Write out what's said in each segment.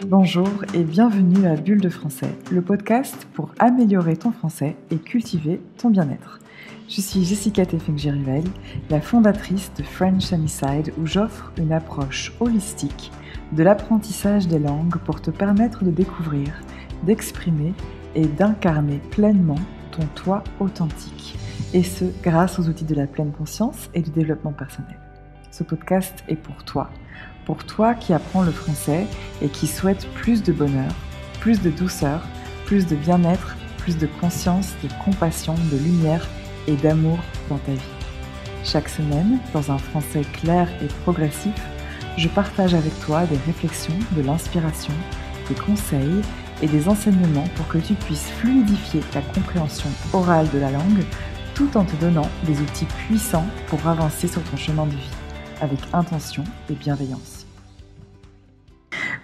Bonjour et bienvenue à Bulle de français, le podcast pour améliorer ton français et cultiver ton bien-être. Je suis Jessica Teffeng-Gérivel, la fondatrice de French Sunnyside, où j'offre une approche holistique de l'apprentissage des langues pour te permettre de découvrir, d'exprimer et d'incarner pleinement ton toi authentique, et ce grâce aux outils de la pleine conscience et du développement personnel. Ce podcast est pour toi qui apprends le français et qui souhaite plus de bonheur, plus de douceur, plus de bien-être, plus de conscience, de compassion, de lumière et d'amour dans ta vie. Chaque semaine, dans un français clair et progressif, je partage avec toi des réflexions, de l'inspiration, des conseils et des enseignements pour que tu puisses fluidifier ta compréhension orale de la langue tout en te donnant des outils puissants pour avancer sur ton chemin de vie, avec intention et bienveillance.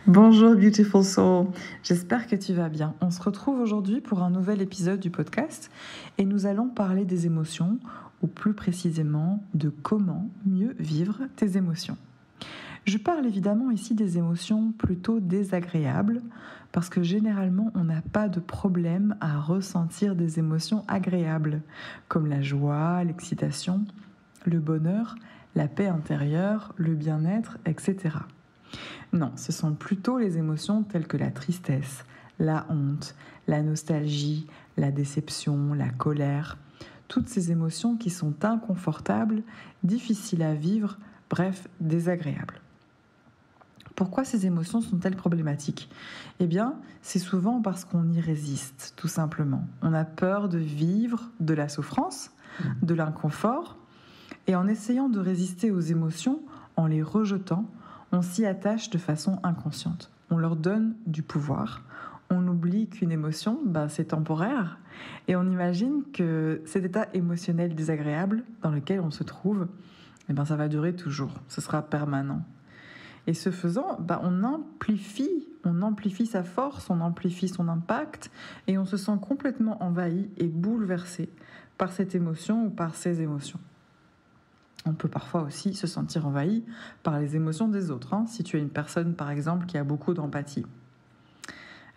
Bonjour Beautiful Soul, j'espère que tu vas bien. On se retrouve aujourd'hui pour un nouvel épisode du podcast et nous allons parler des émotions, ou plus précisément de comment mieux vivre tes émotions. Je parle évidemment ici des émotions plutôt désagréables parce que généralement on n'a pas de problème à ressentir des émotions agréables comme la joie, l'excitation, le bonheur, la paix intérieure, le bien-être, etc. Non, ce sont plutôt les émotions telles que la tristesse, la honte, la nostalgie, la déception, la colère, toutes ces émotions qui sont inconfortables, difficiles à vivre, bref, désagréables. Pourquoi ces émotions sont-elles problématiques ? Eh bien, c'est souvent parce qu'on y résiste, tout simplement. On a peur de vivre de la souffrance, de l'inconfort, et en essayant de résister aux émotions, en les rejetant, on s'y attache de façon inconsciente. On leur donne du pouvoir. On oublie qu'une émotion, c'est temporaire. Et on imagine que cet état émotionnel désagréable dans lequel on se trouve, ça va durer toujours. Ce sera permanent. Et ce faisant, on amplifie sa force, on amplifie son impact et on se sent complètement envahi et bouleversé par cette émotion ou par ces émotions. On peut parfois aussi se sentir envahi par les émotions des autres, si tu es une personne, par exemple, qui a beaucoup d'empathie.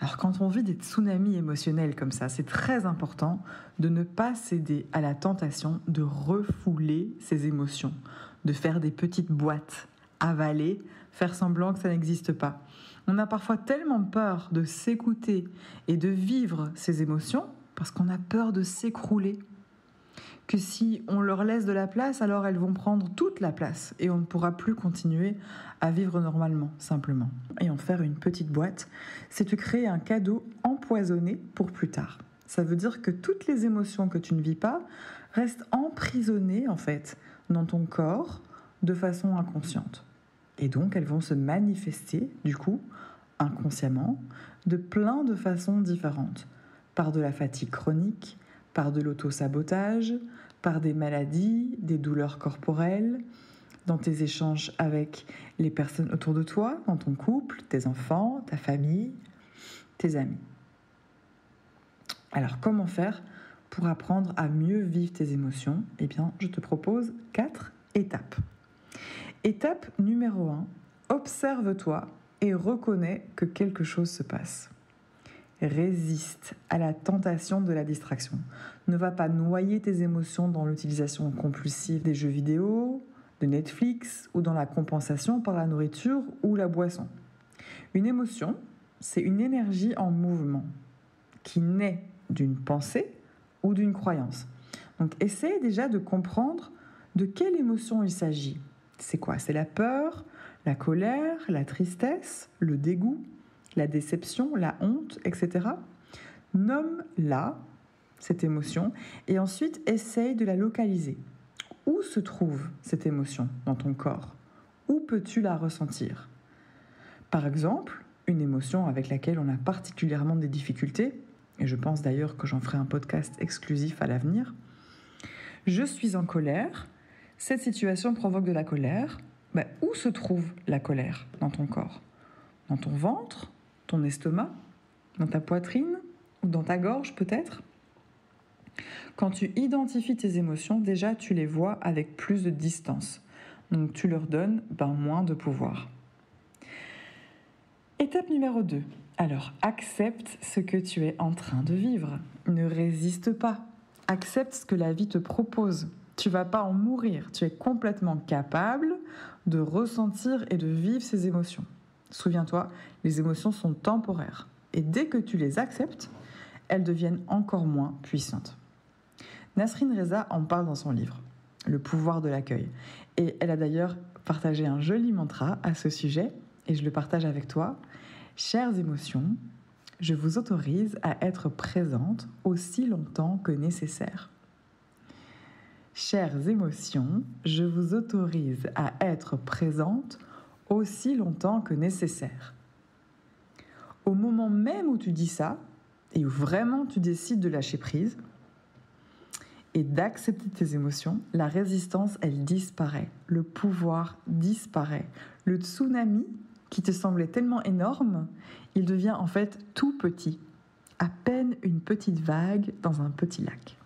Alors, quand on vit des tsunamis émotionnels comme ça, c'est très important de ne pas céder à la tentation de refouler ces émotions, de faire des petites boîtes, avaler, faire semblant que ça n'existe pas. On a parfois tellement peur de s'écouter et de vivre ces émotions, parce qu'on a peur de s'écrouler, que si on leur laisse de la place, alors elles vont prendre toute la place et on ne pourra plus continuer à vivre normalement, simplement. Et en faire une petite boîte, c'est te créer un cadeau empoisonné pour plus tard. Ça veut dire que toutes les émotions que tu ne vis pas restent emprisonnées, en fait, dans ton corps de façon inconsciente. Et donc, elles vont se manifester, du coup, inconsciemment, de plein de façons différentes. Par de la fatigue chronique, par de l'auto-sabotage, par des maladies, des douleurs corporelles, dans tes échanges avec les personnes autour de toi, dans ton couple, tes enfants, ta famille, tes amis. Alors, comment faire pour apprendre à mieux vivre tes émotions ? Eh bien, je te propose 4 étapes. Étape numéro 1, observe-toi et reconnais que quelque chose se passe. Résiste à la tentation de la distraction. Ne va pas noyer tes émotions dans l'utilisation compulsive des jeux vidéo, de Netflix ou dans la compensation par la nourriture ou la boisson. Une émotion, c'est une énergie en mouvement qui naît d'une pensée ou d'une croyance. Donc, essaye déjà de comprendre de quelle émotion il s'agit. C'est quoi ? C'est la peur, la colère, la tristesse, le dégoût, la déception, la honte, etc. Nomme-la, cette émotion, et ensuite essaye de la localiser. Où se trouve cette émotion dans ton corps ? Où peux-tu la ressentir ? Par exemple, une émotion avec laquelle on a particulièrement des difficultés, et je pense d'ailleurs que j'en ferai un podcast exclusif à l'avenir. Je suis en colère, cette situation provoque de la colère. Où se trouve la colère dans ton corps ? Dans ton ventre ? Ton estomac, dans ta poitrine ou dans ta gorge peut-être. Quand tu identifies tes émotions, déjà tu les vois avec plus de distance. Donc tu leur donnes moins de pouvoir. Étape numéro 2. Alors, accepte ce que tu es en train de vivre. Ne résiste pas. Accepte ce que la vie te propose. Tu ne vas pas en mourir. Tu es complètement capable de ressentir et de vivre ces émotions. Souviens-toi, les émotions sont temporaires. Et dès que tu les acceptes, elles deviennent encore moins puissantes. Nasrin Reza en parle dans son livre, Le pouvoir de l'accueil. Et elle a d'ailleurs partagé un joli mantra à ce sujet, et je le partage avec toi. Chères émotions, je vous autorise à être présente aussi longtemps que nécessaire. Chères émotions, je vous autorise à être présente aussi longtemps que nécessaire. Au moment même où tu dis ça, et où vraiment tu décides de lâcher prise et d'accepter tes émotions, la résistance, elle disparaît. Le pouvoir disparaît. Le tsunami qui te semblait tellement énorme, il devient en fait tout petit. À peine une petite vague dans un petit lac.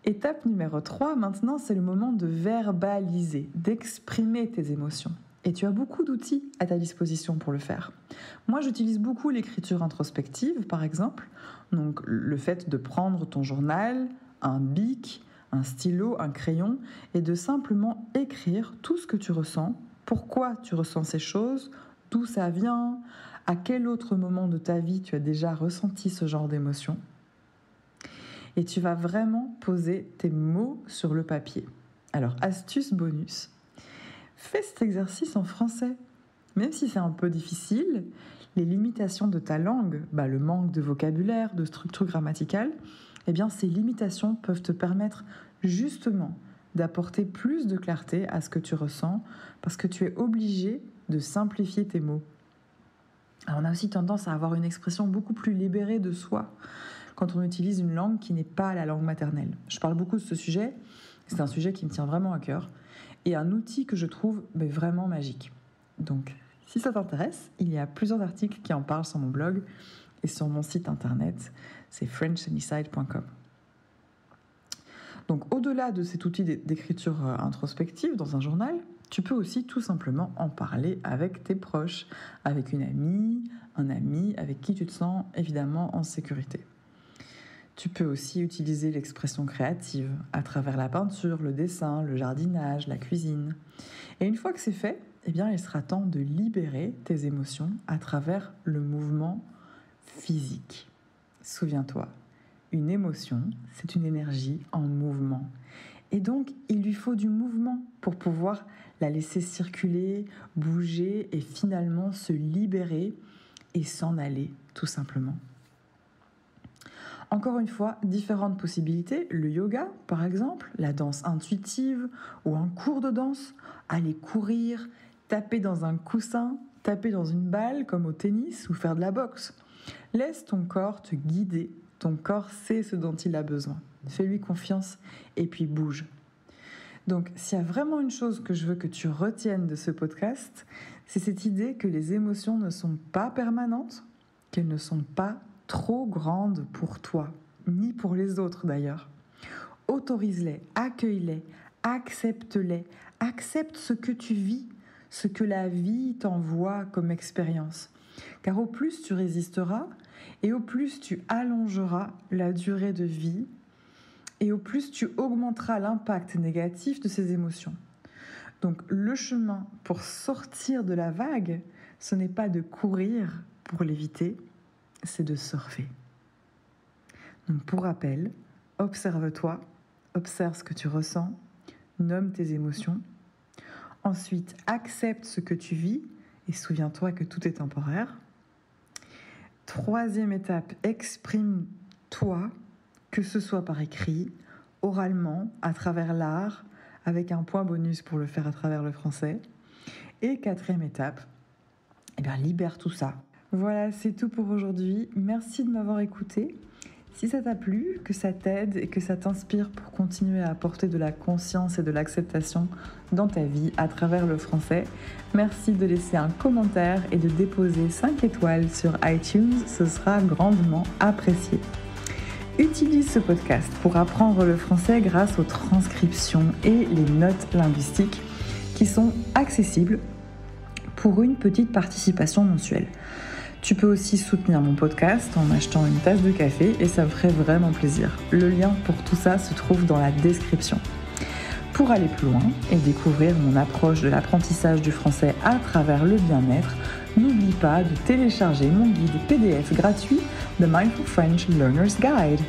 Étape numéro 3, maintenant, c'est le moment de verbaliser, d'exprimer tes émotions. Et tu as beaucoup d'outils à ta disposition pour le faire. Moi, j'utilise beaucoup l'écriture introspective, par exemple. Donc, le fait de prendre ton journal, un bic, un stylo, un crayon, et de simplement écrire tout ce que tu ressens, pourquoi tu ressens ces choses, d'où ça vient, à quel autre moment de ta vie tu as déjà ressenti ce genre d'émotion. Et tu vas vraiment poser tes mots sur le papier. Alors, astuce bonus, fais cet exercice en français. Même si c'est un peu difficile, les limitations de ta langue, le manque de vocabulaire, de structure grammaticale, ces limitations peuvent te permettre justement d'apporter plus de clarté à ce que tu ressens parce que tu es obligé de simplifier tes mots. Alors, on a aussi tendance à avoir une expression beaucoup plus libérée de soi quand on utilise une langue qui n'est pas la langue maternelle. Je parle beaucoup de ce sujet, c'est un sujet qui me tient vraiment à cœur et un outil que je trouve vraiment magique. Donc, si ça t'intéresse, il y a plusieurs articles qui en parlent sur mon blog et sur mon site internet, c'est frenchsunnyside.com. Donc, au-delà de cet outil d'écriture introspective dans un journal, tu peux aussi tout simplement en parler avec tes proches, avec une amie, un ami, avec qui tu te sens évidemment en sécurité. Tu peux aussi utiliser l'expression créative à travers la peinture, le dessin, le jardinage, la cuisine. Et une fois que c'est fait, il sera temps de libérer tes émotions à travers le mouvement physique. Souviens-toi, une émotion, c'est une énergie en mouvement. Et donc, il lui faut du mouvement pour pouvoir la laisser circuler, bouger et finalement se libérer et s'en aller, tout simplement. Encore une fois, différentes possibilités. Le yoga, par exemple, la danse intuitive ou un cours de danse, aller courir, taper dans un coussin, taper dans une balle comme au tennis ou faire de la boxe. Laisse ton corps te guider. Ton corps sait ce dont il a besoin. Fais-lui confiance et puis bouge. Donc, s'il y a vraiment une chose que je veux que tu retiennes de ce podcast, c'est cette idée que les émotions ne sont pas permanentes, qu'elles ne sont pas trop grandes pour toi, ni pour les autres d'ailleurs. Autorise-les, accueille-les, accepte-les, accepte ce que tu vis, ce que la vie t'envoie comme expérience. Car au plus tu résisteras et au plus tu allongeras la durée de vie et au plus tu augmenteras l'impact négatif de ces émotions. Donc le chemin pour sortir de la vague, ce n'est pas de courir pour l'éviter, c'est de surfer. Donc pour rappel, observe-toi, observe ce que tu ressens, nomme tes émotions. Ensuite, accepte ce que tu vis et souviens-toi que tout est temporaire. Troisième étape, exprime-toi, que ce soit par écrit, oralement, à travers l'art, avec un point bonus pour le faire à travers le français. Et quatrième étape, libère tout ça. Voilà, c'est tout pour aujourd'hui. Merci de m'avoir écouté. Si ça t'a plu, que ça t'aide et que ça t'inspire pour continuer à apporter de la conscience et de l'acceptation dans ta vie à travers le français, merci de laisser un commentaire et de déposer 5 étoiles sur iTunes, ce sera grandement apprécié. Utilise ce podcast pour apprendre le français grâce aux transcriptions et les notes linguistiques qui sont accessibles pour une petite participation mensuelle. Tu peux aussi soutenir mon podcast en achetant une tasse de café et ça me ferait vraiment plaisir. Le lien pour tout ça se trouve dans la description. Pour aller plus loin et découvrir mon approche de l'apprentissage du français à travers le bien-être, n'oublie pas de télécharger mon guide PDF gratuit The Mindful French Learner's Guide.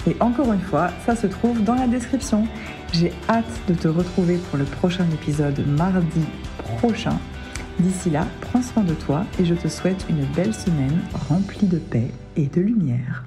Et encore une fois, ça se trouve dans la description. J'ai hâte de te retrouver pour le prochain épisode mardi prochain. D'ici là, prends soin de toi et je te souhaite une belle semaine remplie de paix et de lumière.